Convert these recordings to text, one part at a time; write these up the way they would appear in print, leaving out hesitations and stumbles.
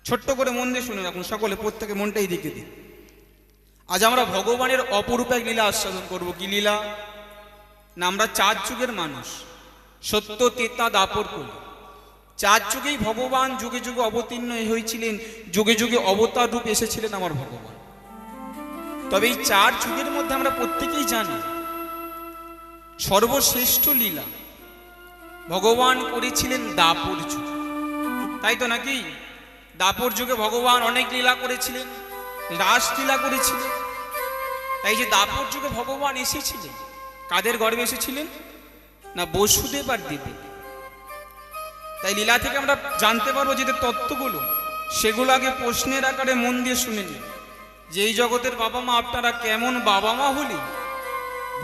ছোট্ট করে মন দিয়ে শুনে রাখুন সকলে, প্রত্যেকে মনটাই দিকে দিন। আজ আমরা ভগবানের অপরূপ এক লীলা আস্বাদন করব। কি লীলা না, আমরা 4 যুগের মানুষ, সত্য তেতা দাপর কলি। 4 যুগেই ভগবান যুগে যুগে অবতীর্ণ হয়েছিলেন, যুগে যুগে অবতার রূপ এসেছিলেন আমার ভগবান। তবে এই 4 যুগের মধ্যে আমরা প্রত্যেকেই জানি সর্বশ্রেষ্ঠ লীলা ভগবান করেছিলেন দাপর যুগ, তাই তো নাকি? দাপর যুগে ভগবান অনেক লীলা করেছিলেন, রাসলীলা করেছিলেন। তাই যে দাপর যুগে ভগবান এসেছিলেন, কাদের গর্ভে এসেছিলেন না, বসুদেব আর দেবী। তাই লীলা থেকে আমরা জানতে পারবো যে তত্ত্বগুলো, সেগুলো আগে প্রশ্নের আকারে মন দিয়ে শুনে নিন যে এই জগতের বাবা মা আপনারা কেমন বাবা মা হলে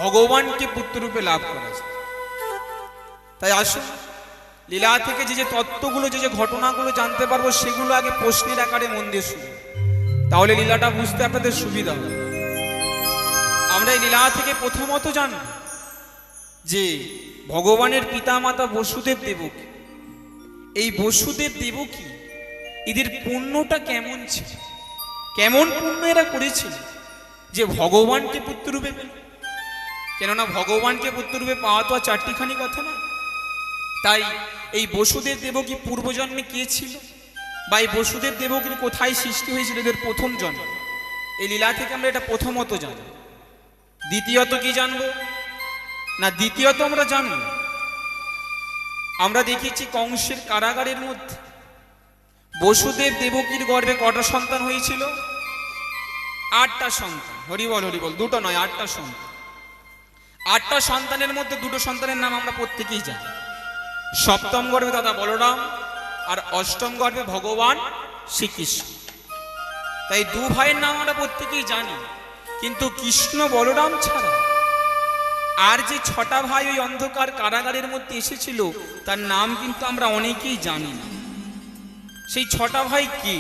ভগবানকে পুত্ররূপে লাভ করা যায়। তাই আসুন লীলা থেকে যে তত্ত্বগুলো, যে ঘটনাগুলো জানতে পারবো, সেগুলো আগে প্রশ্নের আকারে মন দিয়ে শুনুন, তাহলে লীলাটা বুঝতে আপনাদের সুবিধা হবে। আমরা এই লীলা থেকে প্রথমত জানব যে ভগবানের পিতামাতা বসুদেব দেবকী, এই বসুদেব দেবকী এদের পুণ্যটা কেমন ছিল, কেমন পুণ্য এরা করেছিল যে ভগবানকে পুত্ররূপে পেল। কেননা ভগবানকে পুত্ররূপে পাওয়া তো আর 4টিখানি কথা না। তাই এই বসুদেব দেবকী পূর্বজন্মে কে ছিল, বা এই বসুদেব দেবকীর কোথায় সৃষ্টি হয়েছিল এদের প্রথম জন্ম, এই লীলা থেকে আমরা এটা প্রথমত জানব। দ্বিতীয়ত কি জানব না, দ্বিতীয়ত আমরা জানব, আমরা দেখেছি কংসের কারাগারের মধ্যে বসুদেব দেবকীর গর্ভে কটা সন্তান হয়েছিল? 8টা সন্তান। হরিবল হরিবল, 2টো নয়, 8টা সন্তান। 8টা সন্তানের মধ্যে 2টো সন্তানের নাম আমরা প্রত্যেকেই জানি। সপ্তম গর্ভে দাদা বলরাম, আর অষ্টম গর্ভে ভগবান শ্রীকৃষ্ণ। তাই 2 ভাইয়ের নাম আমরা প্রত্যেকেই জানি, কিন্তু কৃষ্ণ বলরাম ছাড়া আর যে 6টা ভাই ওই অন্ধকার কারাগারের মধ্যে এসেছিল তার নাম কিন্তু আমরা অনেকেই জানি না। সেই 6টা ভাই কে,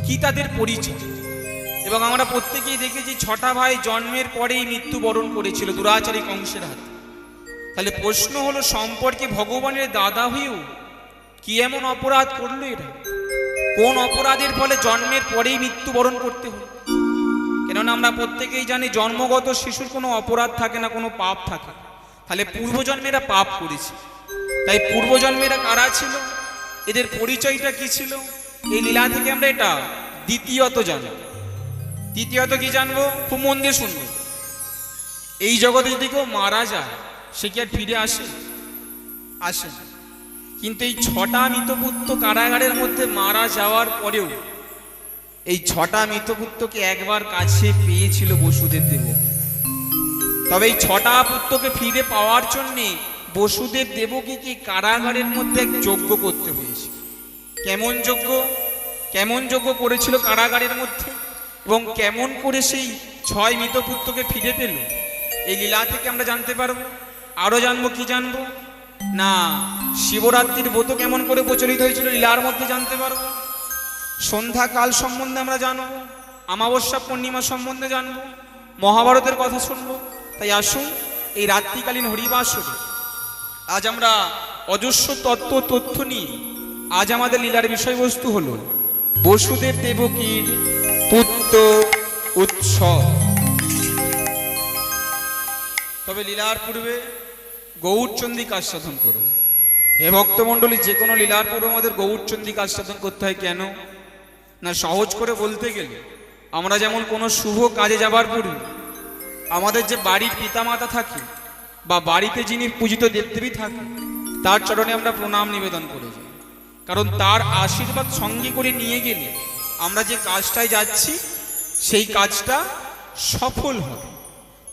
কি তাদের পরিচয়? এবং আমরা প্রত্যেকেই দেখেছি 6টা ভাই জন্মের পরেই মৃত্যুবরণ করেছিল দুরাচারী কংসের হাতে। তাহলে প্রশ্ন হলো, সম্পর্কে ভগবানের দাদা হয়েও কি এমন অপরাধ করলো এরা? কোন অপরাধের ফলে জন্মের পরেই মৃত্যুবরণ করতে হলো? কেননা আমরা প্রত্যেকেই জানি জন্মগত শিশুর কোনো অপরাধ থাকে না, কোনো পাপ থাকে। তাহলে পূর্বজন্মেরা পাপ করেছে। তাই পূর্বজন্মেরা কারা ছিল, এদের পরিচয়টা কি ছিল, এই লীলা থেকে আমরা এটা দ্বিতীয়ত জানব। দ্বিতীয়ত কি জানবো, খুব মন দিয়ে শুনবো। এই জগতে যদি কেউ মারা যায়, সে কি আর ফিরে আসে? আসে না। কিন্তু এই 6টা মৃতপুত্র কারাগারের মধ্যে মারা যাওয়ার পরেও এই 6টা মৃতপুত্রকে একবার কাছে পেয়েছিল বসুদেব দেবকী। তবে এই 6টা পুত্রকে ফিরে পাওয়ার জন্যে বসুদেব দেবকীকে কারাগারের মধ্যে এক যজ্ঞ করতে হয়েছে। কেমন যজ্ঞ? কেমন যজ্ঞ করেছিল কারাগারের মধ্যে, এবং কেমন করে সেই 6 মৃতপুত্রকে ফিরে পেল, এই লীলা থেকে আমরা জানতে পারবো। আরো জানবো, কি জানবো না, শিবরাত্রির ব্রত কেমন করে প্রচলিত হয়েছিল লীলার মধ্যে জানতে পারবো। সন্ধ্যাকাল সম্বন্ধে আমরা জানবো, অমাবস্যা পূর্ণিমা সম্বন্ধে জানবো, মহাভারতের কথা শুনবো। তাই আসুন এই রাত্রিকালীন হরিবাসরে আজ আমরা অজস্র তথ্য নিয়ে আজ আমাদের লীলার বিষয়বস্তু হলো বসুদেব দেবকীর পুত্র উৎসব। তবে লীলার পূর্বে গৌরচন্দ্রিকা আস্বাদন করব। হে ভক্তমণ্ডলী, যে কোনো লীলার পূর্বে আমাদের গৌরচন্দ্রিকা আস্বাদন করতে হয়। কেন না, সহজ করে বলতে গেলে আমরা যেমন কোনো শুভ কাজে যাবার পূর্বে আমাদের যে বাড়ির পিতামাতা থাকে বা বাড়িতে যিনি পূজিত দেবদেবী থাকে তার চরণে আমরা প্রণাম নিবেদন করে যাই, কারণ তার আশীর্বাদ সঙ্গে করে নিয়ে গেলে আমরা যে কাজটায় যাচ্ছি সেই কাজটা সফল হবে।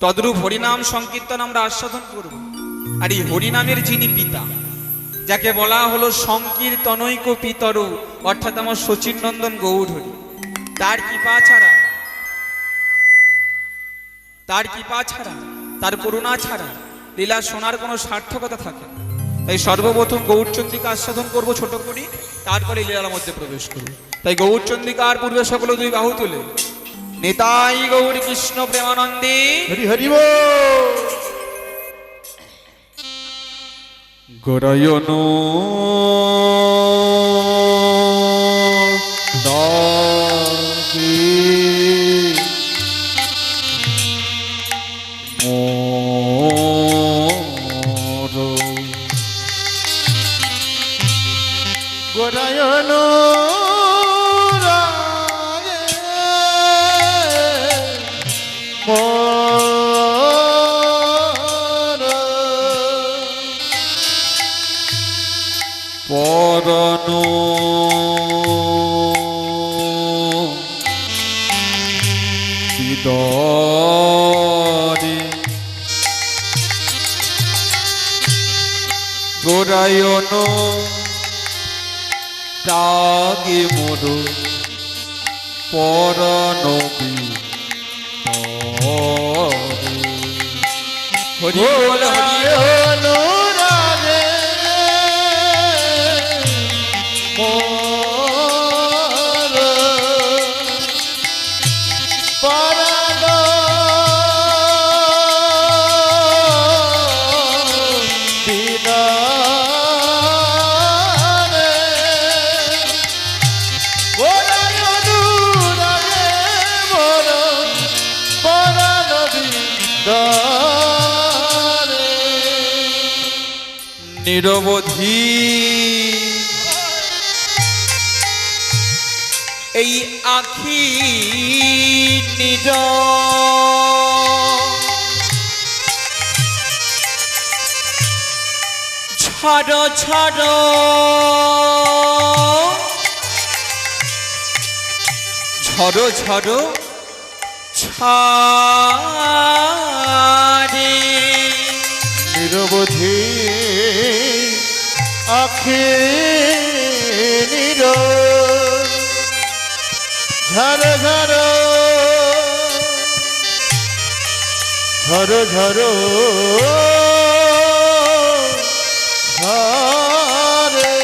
তদ্রূপ হরিনাম সংকীর্তন আমরা আস্বাদন করব। আর এই হরিনামের যিনি পিতা, যাকে বলা হলো সংকীর্তনৈক পিতর, অর্থাৎ আমার শচীন নন্দন গৌর হরি, তার কৃপা ছাড়া, তার করুণা ছাড়া লীলা শোনার কোনো সার্থকতা থাকে না। তাই সর্বপ্রথম গৌরচন্দ্রিকা আস্বাদন করব ছোট করি, তারপরে লীলার মধ্যে প্রবেশ করব। তাই গৌরচন্দ্রিকার পূর্বে সকলে 2 বাহু তুলে নিতাই গৌর কৃষ্ণ প্রেমানন্দে হরি হরি বল। গরায়ন দাগি মোর গোরায়ন রাগে মোর পরন বিদরে গোরায়ন তাগে মোর পরন হরি বল হরি বল। রাগে নিরবধি এই আখি নিজ ছাড় ছাড় ঝড় ঝড় ছাড়ে নিরবধি আখি নির ঝর ঝর ঝর ঝর ঝরে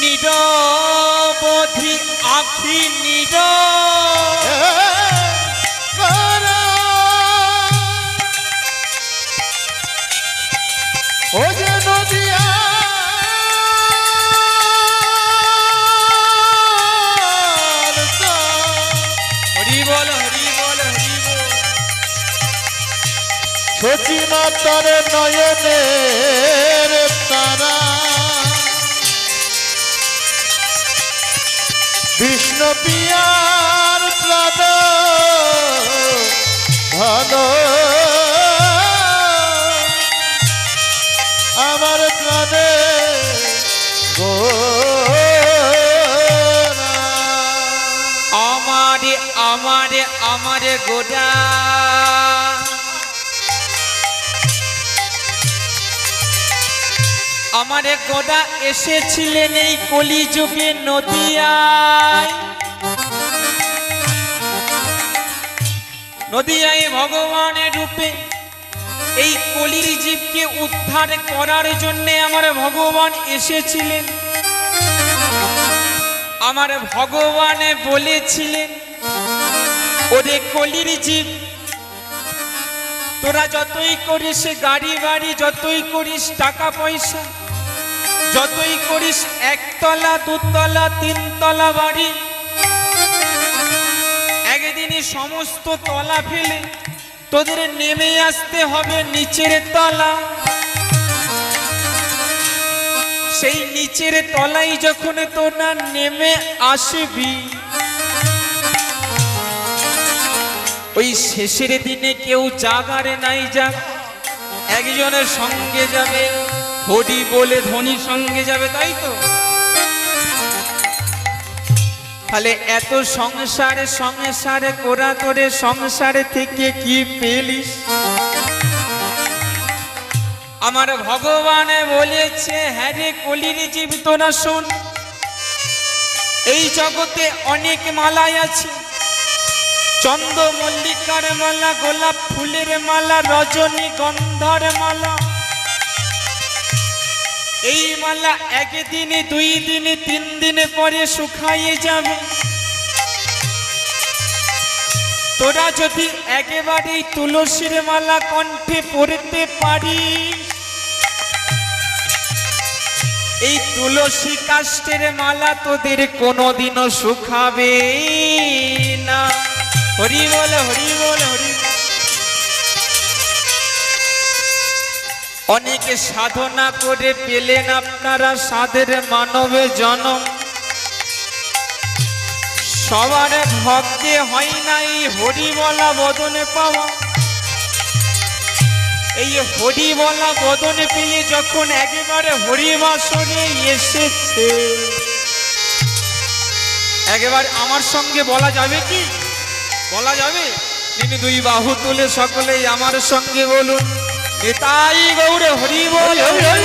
নিরবধি আখি নির ও যে নদিয়া হরি বল হরি বল হরি বল। সচিমাতার নয়নের তারা বিষ্ণু পিয়ার প্রাণ ভালো আমার প্রাণে আমারে আমারে আমারে গোটা আমারে গোটা এসেছিলেন এই কলিযুগে নদিয়ায় নদিয়ায় ভগবানের রূপে এই কলির জীবকে উদ্ধার করার জন্য আমার ভগবান এসেছিলেন। আমার ভগবান বলেছিলেন, ওরে কলির জীব, তোরা যতই করিস গাড়ি বাড়ি, যতই করিস টাকা পয়সা, যতই করিস একতলা দুতলা তিনতলা বাড়ি, একদিনই সমস্ত তলা ফেলে তোদের নেমে আসতে হবে নিচের তলা। সেই নিচের তলায় যখন তোরা নেমে আসবি, ওই শেষের দিনে কেউ জাগারে নাই যাক, একজনের সঙ্গে যাবে, হরি বলে ধনির সঙ্গে যাবে, তাই তো? তাহলে এত সংসারে সংসারে কোরা তোরে সংসারে থেকে কি পেলিস? আমার ভগবান বলেছে, হ্যাঁ রে কলির জীব তোরা শোন, এই জগতে অনেক মালাই আছে, চন্দ্র মল্লিকার মালা, গোলাপ ফুলের মালা, রজনীগন্ধার মালা। এই মালা একদিনে দুই দিনে তিন দিনে পরে শুকাইয়ে যাবে। তোরা যদি একেবারে তুলসীর মালা কণ্ঠে পড়তে পারিস, এই তুলসী কাষ্টের মালা তোদের কোনোদিনও শুকাবে না। হরি বল হরি বল হরি। অনেকে সাধনা করে পেলেন আপনারা সাধের মানবে জনম, সবার ভক্তে হয় নাই হরি বলা বদনে পাওয়া। এই হরি বলা বদনে পেয়ে যখন একেবারে হরিবাসনে এসেছে, একেবারে আমার সঙ্গে বলা যাবে কি? বলা যাবে? তিনি দুই বাহু তুলে সকলেই আমার সঙ্গে বলুন, নিতাই গৌরে হরি বল হরি বল।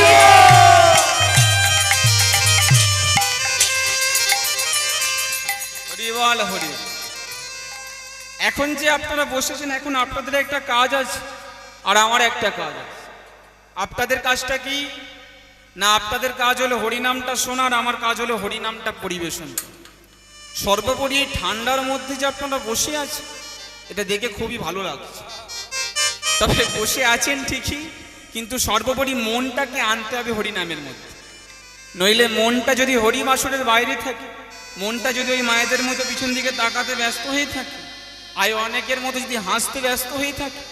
হরি বল হরি। এখন যে আপনারা বসেছেন, এখন আপনাদের একটা কাজ আছে আর আমার একটা কাজ আছে। আপনাদের কাজটা কি? না, আপনাদের কাজ হলো হরিনামটা শোনার, আমার কাজ হলো হরিনামটা পরিবেশন। সর্বোপরি এই ঠান্ডার মধ্যে যে আপনারা বসে আছেন, এটা দেখে খুবই ভালো লাগছে। তবে বসে আছেন ঠিকই, কিন্তু সর্বোপরি মনটাকে আনতে হবে হরিনামের মধ্যে। নইলে মনটা যদি হরিবাসরের বাইরে থাকে, মনটা যদি ওই মায়েদের মতো পিছন দিকে তাকাতে ব্যস্ত হয়ে থাকে, আর অনেকের মতো যদি হাসতে ব্যস্ত হয়ে থাকে,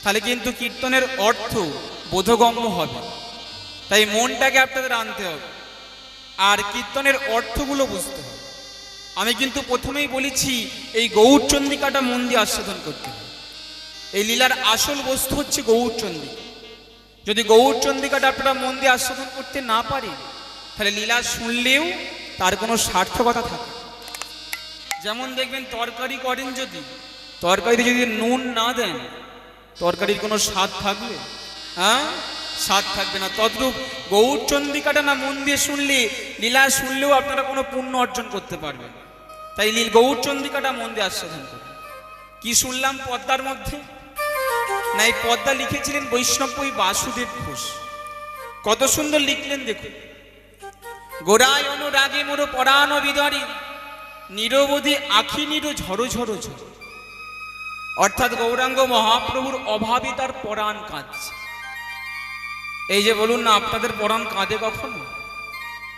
তাহলে কিন্তু কীর্তনের অর্থ বোধগম্য হবে। তাই মনটাকে আপনাদের আনতে হবে আর কীর্তনের অর্থগুলো বুঝতে হবে। আমি কিন্তু প্রথমেই বলেছি, এই গৌরচন্দ্রিকাটা মন দিয়ে আস্বাদন করতে হবে। এই লীলার আসল বস্তু হচ্ছে গৌরচন্দ্রিকা। যদি গৌরচন্দ্রিকাটা আপনারা মন দিয়ে আস্বাদন করতে না পারেন, তাহলে লীলা শুনলেও তার কোনো সার্থকতা থাকে। যেমন দেখবেন তরকারি করেন, যদি তরকারিতে যদি নুন না দেন, তরকারির কোনো স্বাদ থাকবে? হ্যাঁ, স্বাদ থাকবে না। তদ্রূপ গৌরচন্দ্রিকাটা না মন দিয়ে শুনলে, লীলা শুনলেও আপনারা কোনো পুণ্য অর্জন করতে পারবেন। তাই গৌরচন্দ্রিকাটা মন দিয়ে আস্বাদন করুন। কি শুনলাম পদ্মার মধ্যে? না, এই পদ্মা লিখেছিলেন বৈষ্ণবকবি বাসুদেব ঘোষ। কত সুন্দর লিখলেন দেখুন। গোড়ায় অনুরাগে মোর পরাণ বিদরে, নিরবধি আখি নির ঝড়ো ঝড়ো ঝড়ো। অর্থাৎ গৌরাঙ্গ মহাপ্রভুর অভাবে তার পরাণ কাঁদছে। এই যে বলুন না, আপনাদের পরাণ কাঁদে কখনো?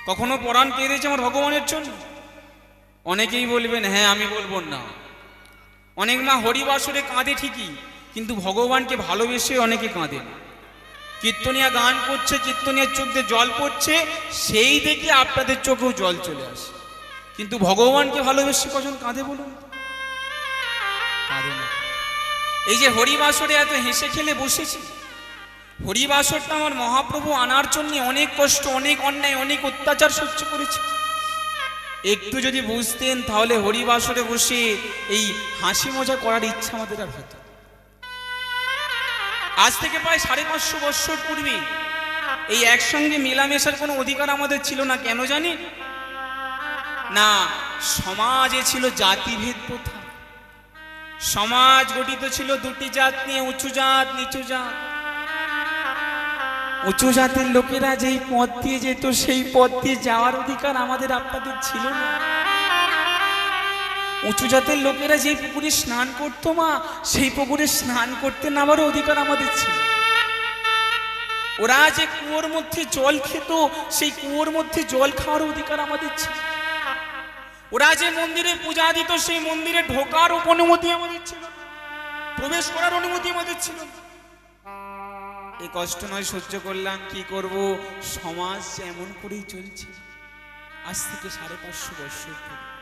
কখনো পরাণ কেঁদেছে আমার ভগবানের জন্য? অনেকেই বলবেন হ্যাঁ, আমি বলবো না। অনেক মা হরিবাসরে কাঁদে ঠিকই, কিন্তু ভগবানকে ভালোবেসে অনেকে কাঁদে না। কীর্তনিয়া গান করছে, কীর্তনিয়ার চোখ দিয়ে জল পড়ছে, সেই দেখে আপনাদের চোখেও জল চলে আসে। কিন্তু ভগবানকে ভালোবেসে কজন কাঁদে বলুন? কাঁদে না। এই যে হরিবাসরে এত হেসে খেলে বসেছি, হরিবাসরটা আমার মহাপ্রভু আনার জন্য অনেক কষ্ট, অনেক অন্যায়, অনেক অত্যাচার সহ্য করেছে। একটু যদি বুঝতেন, তাহলে হরিবাসরে বসে এই হাসি মজা করার ইচ্ছা আমাদের আর হতো। আজ থেকে প্রায় 550 বৎসর পূর্বে এই একসঙ্গে মেলামেশার কোনো অধিকার আমাদের ছিল না। কেন জানি না, সমাজে ছিল জাতিভেদ প্রথা। সমাজ গঠিত ছিল দুটি জাত নিয়ে, উঁচু জাত নিচু জাত। উঁচু জাতের লোকেরা যেই পথ দিয়ে যেত, সেই পথ দিয়ে যাওয়ার অধিকার আমাদের আপনাদের ছিল না। উঁচু জাতের লোকেরা যেই পুকুরে স্নান করতো মা, সেই পুকুরে স্নান করতে নামারও অধিকার আমাদের ছিল। ওরা যে কুয়োর মধ্যে জল খেত, সেই কুয়োর মধ্যে জল খাওয়ার অধিকার আমাদের ছিল। ওরা যে মন্দিরে পূজা দিত, সেই মন্দিরে ঢোকার অনুমতি আমাদের ছিল, প্রবেশ করার অনুমতি আমাদের ছিল। এই কষ্ট নয় সহ্য করলাম, কি করব? সমাজ এমন করেই চলছে আজ থেকে 550 বৎসর পরে।